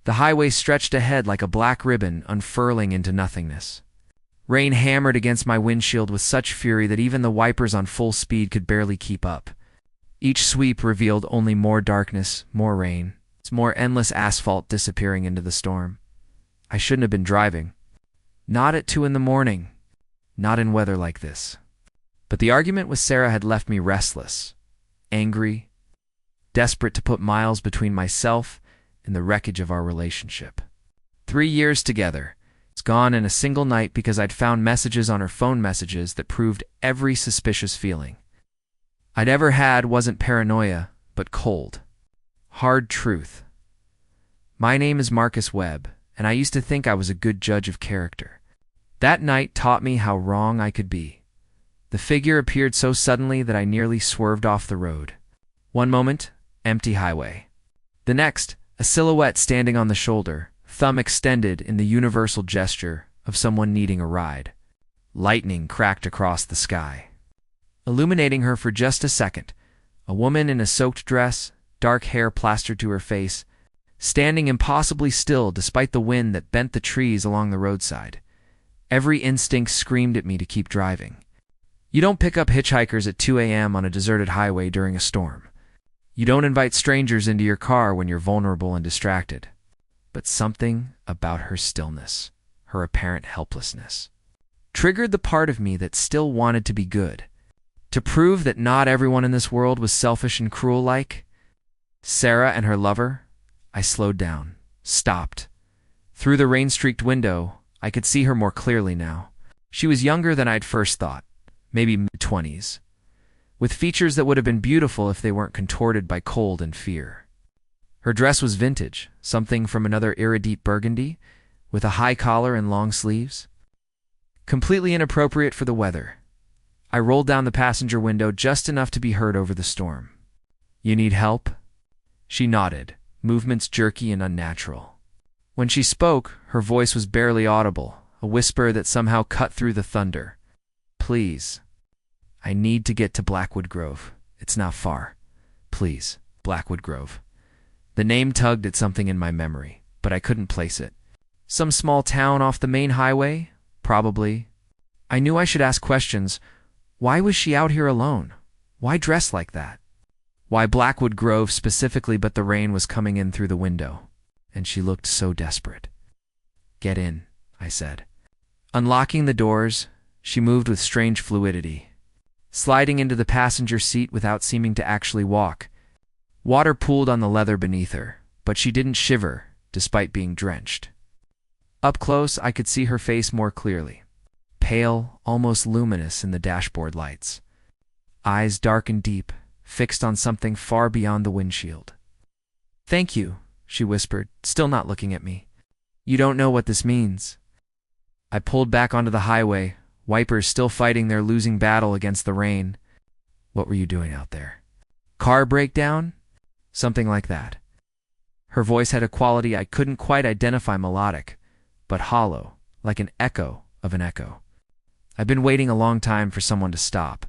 The highway stretched ahead like a black ribbon unfurling into nothingness. Rain hammered against my windshield with such fury that even the wipers on full speed could barely keep up. Each sweep revealed only more darkness, more rain, more endless asphalt disappearing into the storm. I shouldn't have been driving. Not at 2 in the morning. Not in weather like this. But the argument with Sarah had left me restless, angry, desperate to put miles between myself and the wreckage of our relationship. 3 years together. It's gone in a single night because I'd found messages on her phone messages that proved every suspicious feeling I'd ever had wasn't paranoia, but cold, hard truth. My name is Marcus Webb, and I used to think I was a good judge of character. That night taught me how wrong I could be. The figure appeared so suddenly that I nearly swerved off the road. One moment, empty highway. The next, a silhouette standing on the shoulder, thumb extended in the universal gesture of someone needing a ride. Lightning cracked across the sky, illuminating her for just a second. A woman in a soaked dress, dark hair plastered to her face, standing impossibly still despite the wind that bent the trees along the roadside. Every instinct screamed at me to keep driving. You don't pick up hitchhikers at 2 a.m. on a deserted highway during a storm. You don't invite strangers into your car when you're vulnerable and distracted. But something about her stillness, her apparent helplessness, triggered the part of me that still wanted to be good, to prove that not everyone in this world was selfish and cruel like Sarah and her lover. I slowed down, stopped. Through the rain-streaked window, I could see her more clearly now. She was younger than I'd first thought, maybe mid-20s, with features that would have been beautiful if they weren't contorted by cold and fear. Her dress was vintage, something from another era, deep burgundy, with a high collar and long sleeves. Completely inappropriate for the weather. I rolled down the passenger window just enough to be heard over the storm. You need help? She nodded, movements jerky and unnatural. When she spoke, her voice was barely audible, a whisper that somehow cut through the thunder. Please. I need to get to Blackwood Grove. It's not far. Please, Blackwood Grove. The name tugged at something in my memory, but I couldn't place it. Some small town off the main highway? Probably. I knew I should ask questions. Why was she out here alone? Why dressed like that? Why Blackwood Grove specifically? But the rain was coming in through the window, and she looked so desperate. Get in, I said. Unlocking the doors, she moved with strange fluidity, sliding into the passenger seat without seeming to actually walk. Water pooled on the leather beneath her, but she didn't shiver, despite being drenched. Up close, I could see her face more clearly, pale, almost luminous in the dashboard lights. Eyes dark and deep, fixed on something far beyond the windshield. Thank you, she whispered, still not looking at me. You don't know what this means. I pulled back onto the highway, wipers still fighting their losing battle against the rain. What were you doing out there? Car breakdown? Something like that. Her voice had a quality I couldn't quite identify, melodic, but hollow, like an echo of an echo. I've been waiting a long time for someone to stop.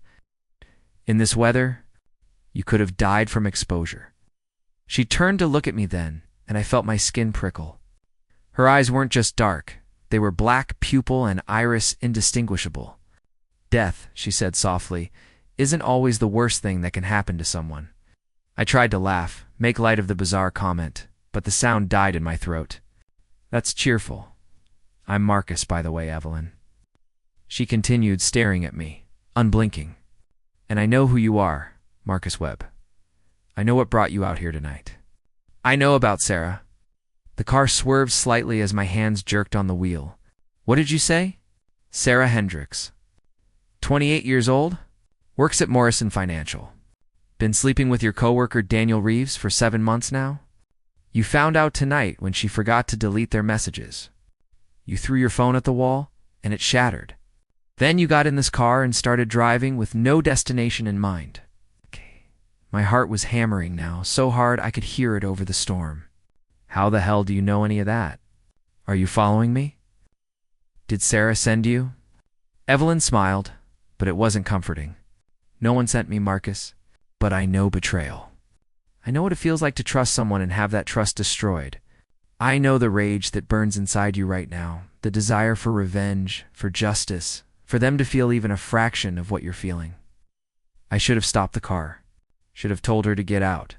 In this weather, you could have died from exposure. She turned to look at me then, and I felt my skin prickle. Her eyes weren't just dark. They were black, pupil and iris indistinguishable. Death, she said softly, isn't always the worst thing that can happen to someone. I tried to laugh, make light of the bizarre comment, but the sound died in my throat. That's cheerful. I'm Marcus, by the way, Evelyn. She continued, staring at me, unblinking. And I know who you are, Marcus Webb. I know what brought you out here tonight. I know about Sarah. The car swerved slightly as my hands jerked on the wheel. What did you say? Sarah Hendricks. 28 years old? Works at Morrison Financial. Been sleeping with your coworker Daniel Reeves for 7 months now? You found out tonight when she forgot to delete their messages. You threw your phone at the wall, and it shattered. Then you got in this car and started driving with no destination in mind. My heart was hammering now, so hard I could hear it over the storm. How the hell do you know any of that? Are you following me? Did Sarah send you? Evelyn smiled, but it wasn't comforting. No one sent me, Marcus, but I know betrayal. I know what it feels like to trust someone and have that trust destroyed. I know the rage that burns inside you right now, the desire for revenge, for justice, for them to feel even a fraction of what you're feeling. I should have stopped the car, should have told her to get out.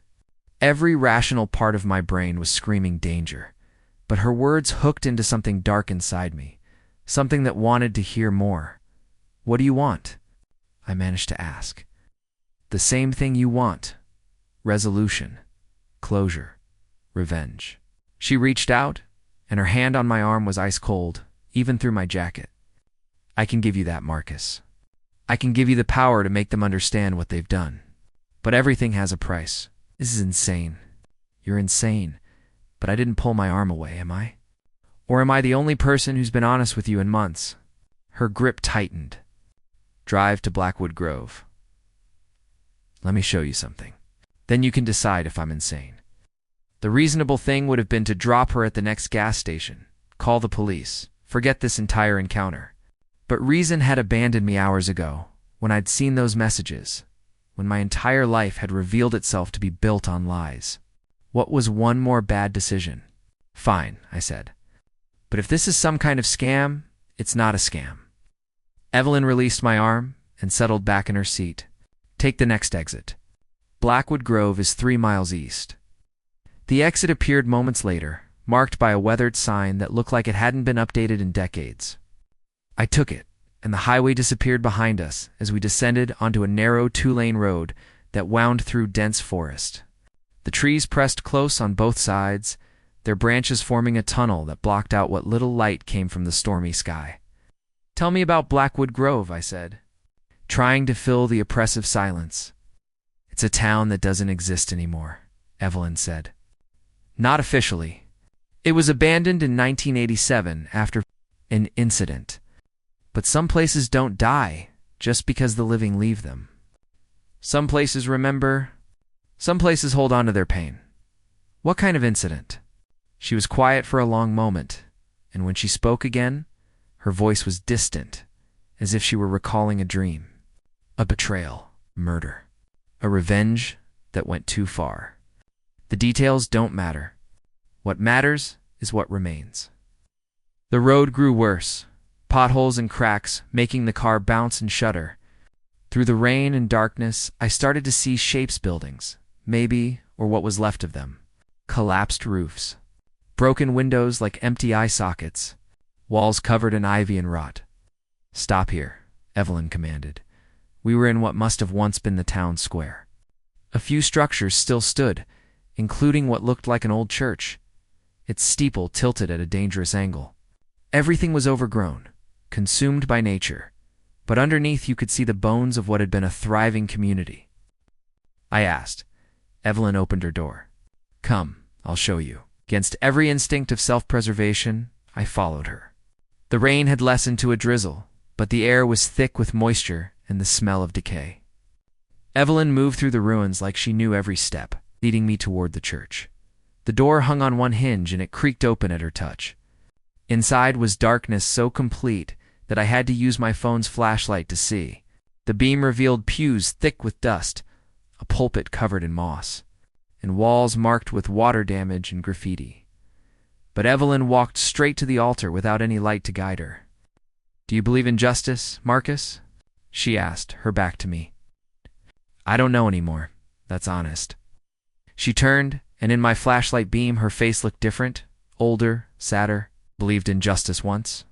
Every rational part of my brain was screaming danger, but her words hooked into something dark inside me, something that wanted to hear more. "What do you want?" I managed to ask. "The same thing you want. Resolution, closure, revenge." She reached out, and her hand on my arm was ice cold, even through my jacket. "I can give you that, Marcus. I can give you the power to make them understand what they've done. But everything has a price. This is insane. You're insane. But I didn't pull my arm away, am I? Or am I the only person who's been honest with you in months?" Her grip tightened. "Drive to Blackwood Grove. Let me show you something. Then you can decide if I'm insane." The reasonable thing would have been to drop her at the next gas station, call the police, forget this entire encounter. But reason had abandoned me hours ago, when I'd seen those messages, when my entire life had revealed itself to be built on lies. What was one more bad decision? "Fine," I said. "But if this is some kind of scam, it's not a scam." Evelyn released my arm and settled back in her seat. "Take the next exit. Blackwood Grove is 3 miles east." The exit appeared moments later, marked by a weathered sign that looked like it hadn't been updated in decades. I took it, and the highway disappeared behind us as we descended onto a narrow 2-lane road that wound through dense forest. The trees pressed close on both sides, their branches forming a tunnel that blocked out what little light came from the stormy sky. "Tell me about Blackwood Grove," I said, trying to fill the oppressive silence. "It's a town that doesn't exist anymore," Evelyn said. "Not officially. It was abandoned in 1987 after an incident. But some places don't die just because the living leave them. Some places remember. Some places hold on to their pain." "What kind of incident?" She was quiet for a long moment, and when she spoke again, her voice was distant, as if she were recalling a dream. "A betrayal, murder, a revenge that went too far. The details don't matter. What matters is what remains." The road grew worse, potholes and cracks making the car bounce and shudder. Through the rain and darkness, I started to see shapes buildings, maybe, or what was left of them. Collapsed roofs. Broken windows like empty eye sockets. Walls covered in ivy and rot. "Stop here," Evelyn commanded. We were in what must have once been the town square. A few structures still stood, including what looked like an old church, its steeple tilted at a dangerous angle. Everything was overgrown, consumed by nature, but underneath you could see the bones of what had been a thriving community. I asked. Evelyn opened her door. "Come, I'll show you." Against every instinct of self-preservation, I followed her. The rain had lessened to a drizzle, but the air was thick with moisture and the smell of decay. Evelyn moved through the ruins like she knew every step, leading me toward the church. The door hung on one hinge and it creaked open at her touch. Inside was darkness so complete that I had to use my phone's flashlight to see. The beam revealed pews thick with dust, a pulpit covered in moss, and walls marked with water damage and graffiti. But Evelyn walked straight to the altar without any light to guide her. "Do you believe in justice, Marcus?" she asked, her back to me. "I don't know anymore. That's honest." She turned, and in my flashlight beam her face looked different, older, sadder. "Believed in justice once.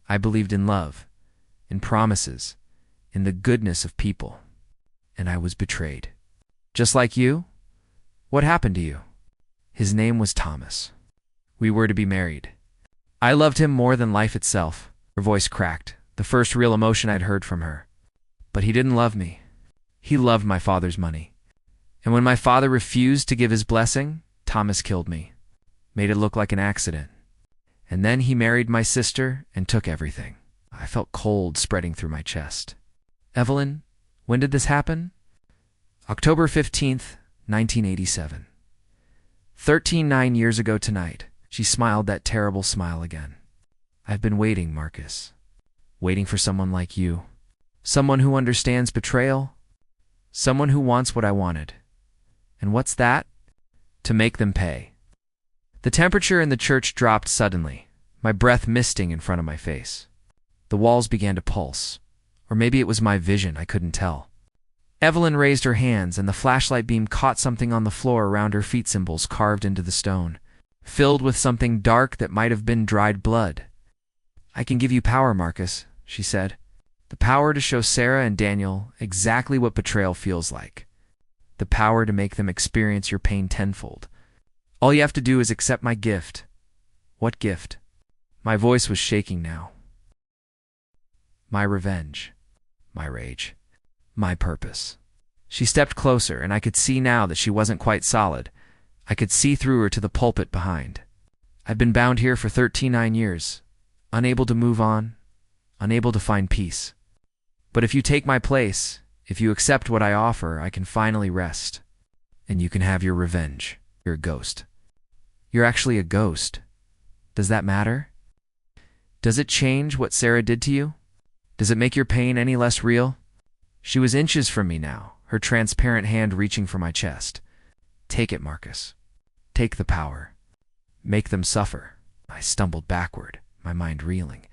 I believed in love, in promises, in the goodness of people. And I was betrayed. Just like you? What happened to you?" "His name was Thomas. We were to be married. I loved him more than life itself." Her voice cracked, the first real emotion I'd heard from her. "But he didn't love me. He loved my father's money. And when my father refused to give his blessing, Thomas killed me. Made it look like an accident. And then he married my sister and took everything." I felt cold spreading through my chest. "Evelyn, when did this happen?" "October 15th, 1987. 13 years ago tonight." She smiled that terrible smile again. "I've been waiting, Marcus. Waiting for someone like you. Someone who understands betrayal. Someone who wants what I wanted. And what's that? To make them pay." The temperature in the church dropped suddenly, my breath misting in front of my face. The walls began to pulse. Or maybe it was my vision, I couldn't tell. Evelyn raised her hands, and the flashlight beam caught something on the floor around her feet, symbols carved into the stone, filled with something dark that might have been dried blood. "I can give you power, Marcus," she said. "The power to show Sarah and Daniel exactly what betrayal feels like. The power to make them experience your pain tenfold. All you have to do is accept my gift." "What gift?" My voice was shaking now. "My revenge. My rage. My purpose." She stepped closer, and I could see now that she wasn't quite solid. I could see through her to the pulpit behind. "I've been bound here for 39 years, unable to move on, unable to find peace. But if you take my place, if you accept what I offer, I can finally rest. And you can have your revenge. You're a ghost." "You're actually a ghost. Does that matter? Does it change what Sarah did to you? Does it make your pain any less real?" She was inches from me now, her transparent hand reaching for my chest. "Take it, Marcus. Take the power. Make them suffer." I stumbled backward, my mind reeling.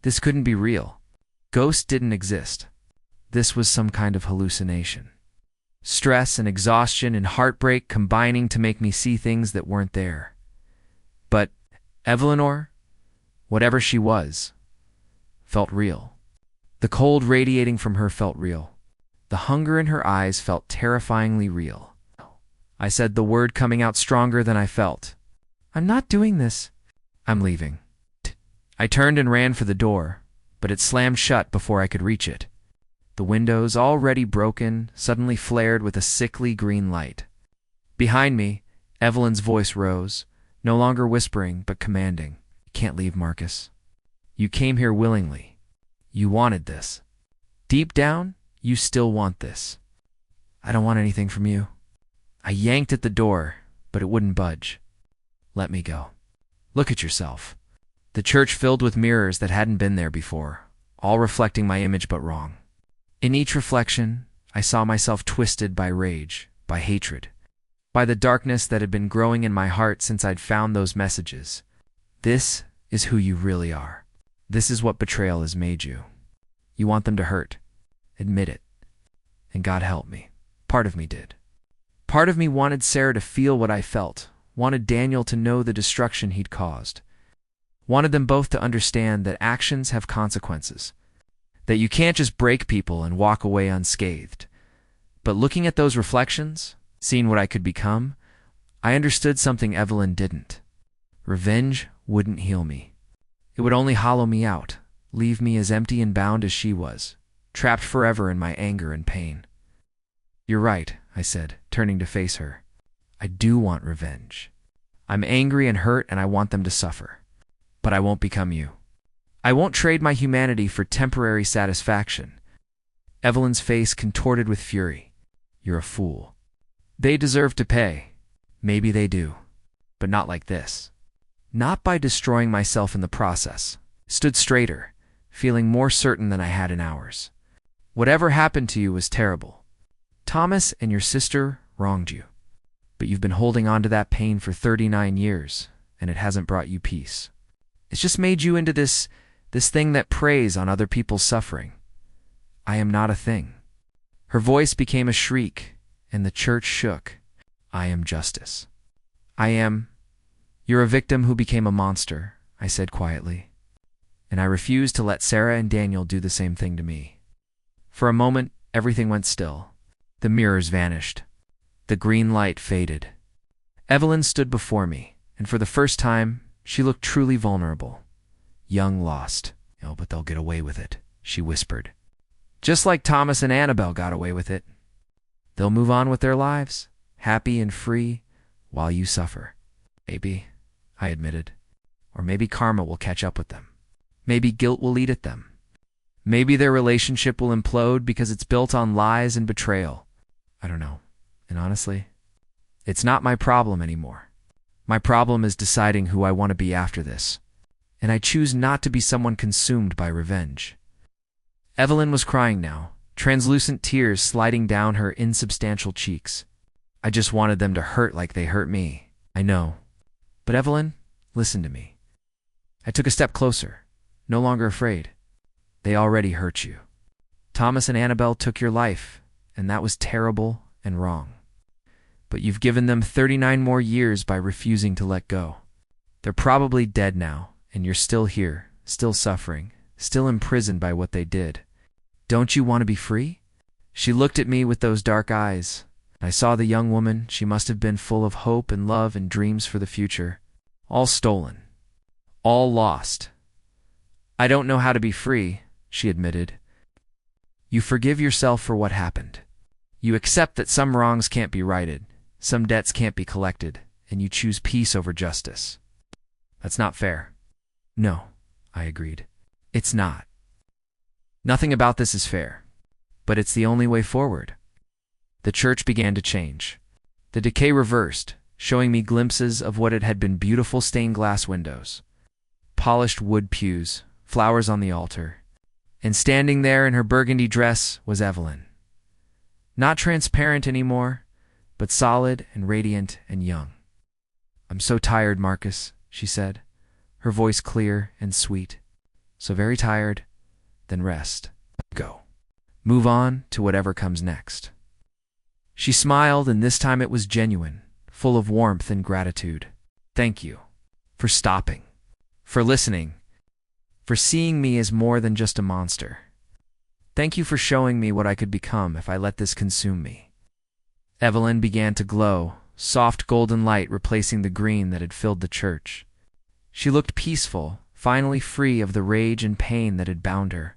This couldn't be real. Ghosts didn't exist. This was some kind of hallucination. Stress and exhaustion and heartbreak combining to make me see things that weren't there. But Evelyn, whatever she was, felt real. The cold radiating from her felt real. The hunger in her eyes felt terrifyingly real. I said the word coming out stronger than I felt. "I'm not doing this. I'm leaving." I turned and ran for the door, but it slammed shut before I could reach it. The windows, already broken, suddenly flared with a sickly green light. Behind me, Evelyn's voice rose, no longer whispering but commanding. "You can't leave, Marcus. You came here willingly. You wanted this. Deep down, you still want this." "I don't want anything from you." I yanked at the door, but it wouldn't budge. "Let me go. Look at yourself." The church filled with mirrors that hadn't been there before, all reflecting my image but wrong. In each reflection, I saw myself twisted by rage, by hatred, by the darkness that had been growing in my heart since I'd found those messages. This is who you really are. This is what betrayal has made you. You want them to hurt. Admit it. And God help me. Part of me did. Part of me wanted Sarah to feel what I felt, wanted Daniel to know the destruction he'd caused, wanted them both to understand that actions have consequences, that you can't just break people and walk away unscathed. But looking at those reflections, seeing what I could become, I understood something Evelyn didn't. Revenge wouldn't heal me. It would only hollow me out, leave me as empty and bound as she was, trapped forever in my anger and pain. "You're right," I said, turning to face her. "I do want revenge. I'm angry and hurt, and I want them to suffer. But I won't become you. I won't trade my humanity for temporary satisfaction." Evelyn's face contorted with fury. "You're a fool. They deserve to pay. Maybe they do. But not like this. Not by destroying myself in the process." Stood straighter, feeling more certain than I had in hours. "Whatever happened to you was terrible. Thomas and your sister wronged you. But you've been holding on to that pain for 39 years, and it hasn't brought you peace. It's just made you into this thing that preys on other people's suffering. I am not a thing." Her voice became a shriek, and the church shook. "I am justice. I am—" "You're a victim who became a monster," I said quietly. "And I refuse to let Sarah and Daniel do the same thing to me." For a moment, everything went still. The mirrors vanished. The green light faded. Evelyn stood before me, and for the first time, she looked truly vulnerable. "Young lost. Oh, but they'll get away with it," she whispered. "Just like Thomas and Annabelle got away with it. They'll move on with their lives, happy and free, while you suffer." "Maybe," I admitted. "Or maybe karma will catch up with them. Maybe guilt will eat at them. Maybe their relationship will implode because it's built on lies and betrayal. I don't know. And honestly, it's not my problem anymore. My problem is deciding who I want to be after this. And I choose not to be someone consumed by revenge." Evelyn was crying now, translucent tears sliding down her insubstantial cheeks. "I just wanted them to hurt like they hurt me. I know. But Evelyn, listen to me. I took a step closer, no longer afraid. They already hurt you. Thomas and Annabelle took your life, and that was terrible and wrong. But you've given them 39 more years by refusing to let go. They're probably dead now, and you're still here, still suffering, still imprisoned by what they did. Don't you want to be free? She looked at me with those dark eyes. I saw the young woman. She must have been full of hope and love and dreams for the future. All stolen. All lost. I don't know how to be free, she admitted. You forgive yourself for what happened. You accept that some wrongs can't be righted, some debts can't be collected, and you choose peace over justice. That's not fair. No, I agreed. It's not. Nothing about this is fair. But it's the only way forward. The church began to change. The decay reversed, showing me glimpses of what it had been: beautiful stained glass windows, polished wood pews, flowers on the altar, and standing there in her burgundy dress was Evelyn. Not transparent anymore, but solid and radiant and young. I'm so tired, Marcus, she said, her voice clear and sweet. So very tired, then rest. Go. Move on to whatever comes next. She smiled, and this time it was genuine, full of warmth and gratitude. Thank you for stopping, for listening, for seeing me as more than just a monster. Thank you for showing me what I could become if I let this consume me. Evelyn began to glow, soft golden light replacing the green that had filled the church. She looked peaceful, finally free of the rage and pain that had bound her.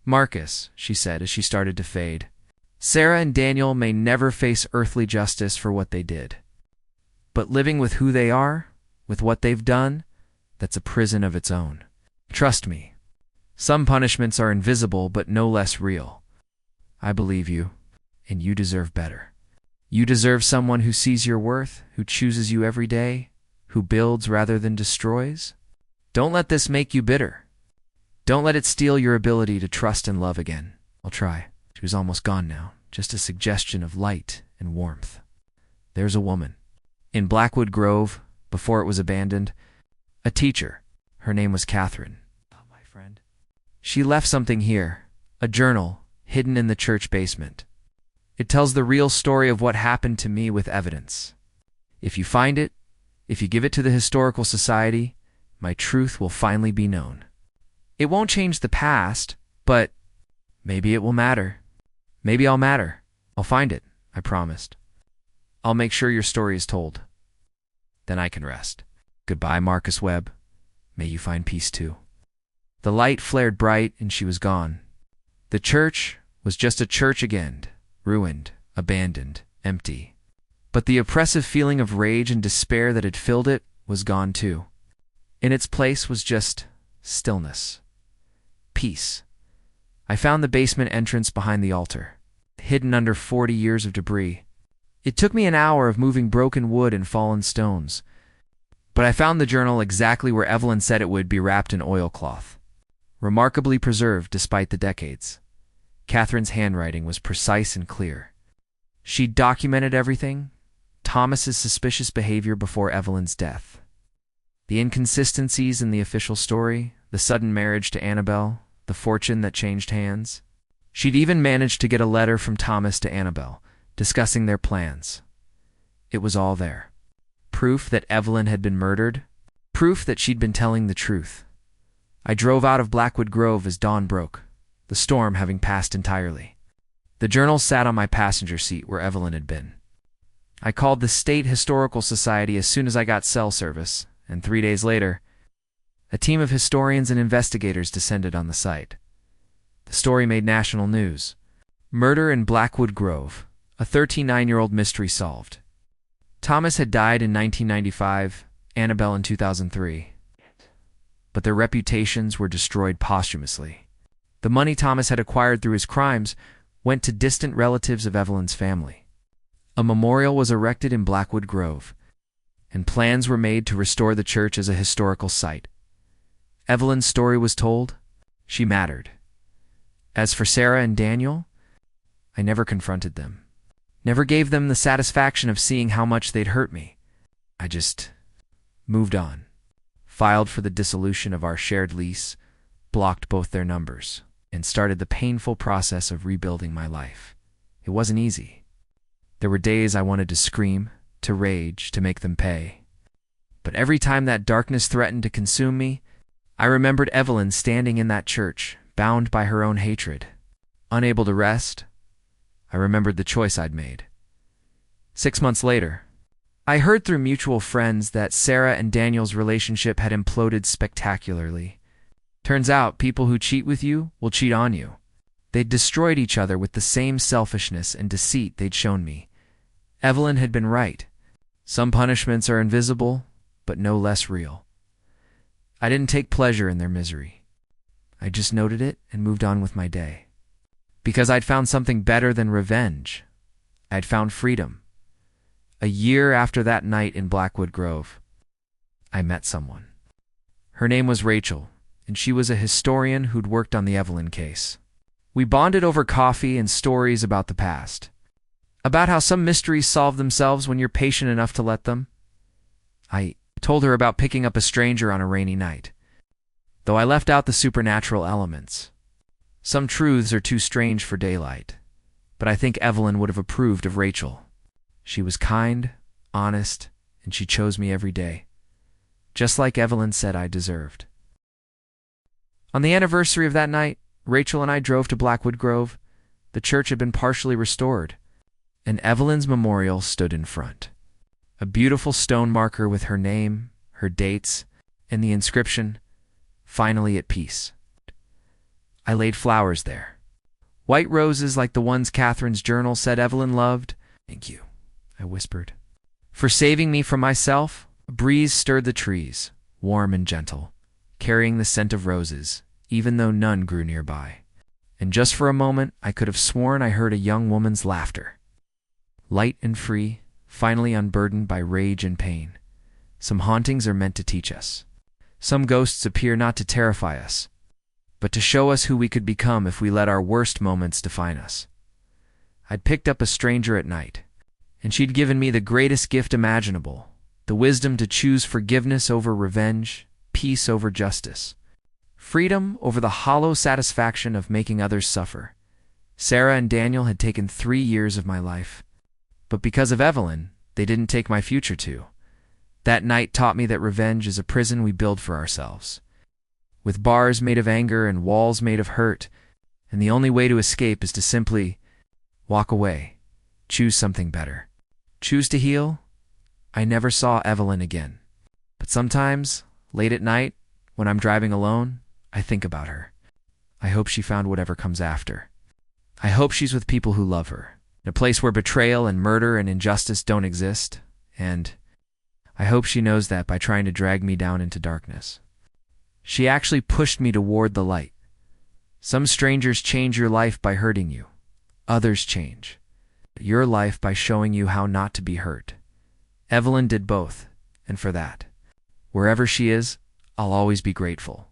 Marcus, she said as she started to fade, Sarah and Daniel may never face earthly justice for what they did. But living with who they are, with what they've done, that's a prison of its own. Trust me. Some punishments are invisible but no less real. I believe you, and you deserve better. You deserve someone who sees your worth, who chooses you every day, who builds rather than destroys. Don't let this make you bitter. Don't let it steal your ability to trust and love again. I'll try. She was almost gone now, just a suggestion of light and warmth. There's a woman. In Blackwood Grove, before it was abandoned, a teacher. Her name was Catherine. Oh, my friend. She left something here, a journal, hidden in the church basement. It tells the real story of what happened to me with evidence. If you find it, if you give it to the Historical Society, my truth will finally be known. It won't change the past, but maybe it will matter. Maybe I'll matter. I'll find it, I promised. I'll make sure your story is told. Then I can rest. Goodbye, Marcus Webb. May you find peace too. The light flared bright and she was gone. The church was just a church again, ruined, abandoned, empty. But the oppressive feeling of rage and despair that had filled it was gone too. In its place was just stillness. Peace. I found the basement entrance behind the altar, hidden under 40 years of debris. It took me an hour of moving broken wood and fallen stones, but I found the journal exactly where Evelyn said it would be, wrapped in oilcloth. Remarkably preserved despite the decades. Catherine's handwriting was precise and clear. She documented everything: Thomas's suspicious behavior before Evelyn's death, the inconsistencies in the official story, the sudden marriage to Annabelle, the fortune that changed hands. She'd even managed to get a letter from Thomas to Annabelle, discussing their plans. It was all there. Proof that Evelyn had been murdered. Proof that she'd been telling the truth. I drove out of Blackwood Grove as dawn broke, the storm having passed entirely. The journal sat on my passenger seat where Evelyn had been. I called the State Historical Society as soon as I got cell service, and 3 days later, a team of historians and investigators descended on the site. The story made national news. Murder in Blackwood Grove, a 39-year-old mystery solved. Thomas had died in 1995, Annabelle in 2003. But their reputations were destroyed posthumously. The money Thomas had acquired through his crimes went to distant relatives of Evelyn's family. A memorial was erected in Blackwood Grove, and plans were made to restore the church as a historical site. Evelyn's story was told. She mattered. As for Sarah and Daniel, I never confronted them. Never gave them the satisfaction of seeing how much they'd hurt me. I just moved on, filed for the dissolution of our shared lease, blocked both their numbers, and started the painful process of rebuilding my life. It wasn't easy. There were days I wanted to scream, to rage, to make them pay. But every time that darkness threatened to consume me, I remembered Evelyn standing in that church, bound by her own hatred. Unable to rest, I remembered the choice I'd made. 6 months later, I heard through mutual friends that Sarah and Daniel's relationship had imploded spectacularly. Turns out, people who cheat with you will cheat on you. They'd destroyed each other with the same selfishness and deceit they'd shown me. Evelyn had been right. Some punishments are invisible, but no less real. I didn't take pleasure in their misery. I just noted it and moved on with my day. Because I'd found something better than revenge. I'd found freedom. A year after that night in Blackwood Grove, I met someone. Her name was Rachel, and she was a historian who'd worked on the Evelyn case. We bonded over coffee and stories about the past, about how some mysteries solve themselves when you're patient enough to let them. I told her about picking up a stranger on a rainy night, though I left out the supernatural elements. Some truths are too strange for daylight, but I think Evelyn would have approved of Rachel. She was kind, honest, and she chose me every day, just like Evelyn said I deserved. On the anniversary of that night, Rachel and I drove to Blackwood Grove. The church had been partially restored, and Evelyn's memorial stood in front. A beautiful stone marker with her name, her dates, and the inscription, "Finally at peace." I laid flowers there. White roses like the ones Catherine's journal said Evelyn loved. "Thank you," I whispered. "For saving me from myself." A breeze stirred the trees, warm and gentle, carrying the scent of roses, even though none grew nearby. And just for a moment, I could have sworn I heard a young woman's laughter. Light and free, finally unburdened by rage and pain. Some hauntings are meant to teach us. Some ghosts appear not to terrify us, but to show us who we could become if we let our worst moments define us. I'd picked up a stranger at night, and she'd given me the greatest gift imaginable, the wisdom to choose forgiveness over revenge, peace over justice, freedom over the hollow satisfaction of making others suffer. Sarah and Daniel had taken 3 years of my life, but because of Evelyn, they didn't take my future too. That night taught me that revenge is a prison we build for ourselves, with bars made of anger and walls made of hurt, and the only way to escape is to simply walk away, choose something better, choose to heal. I never saw Evelyn again, but sometimes, late at night, when I'm driving alone, I think about her. I hope she found whatever comes after. I hope she's with people who love her, in a place where betrayal and murder and injustice don't exist, and I hope she knows that by trying to drag me down into darkness. She actually pushed me toward the light. Some strangers change your life by hurting you. Others change your life by showing you how not to be hurt. Evelyn did both, and for that, wherever she is, I'll always be grateful.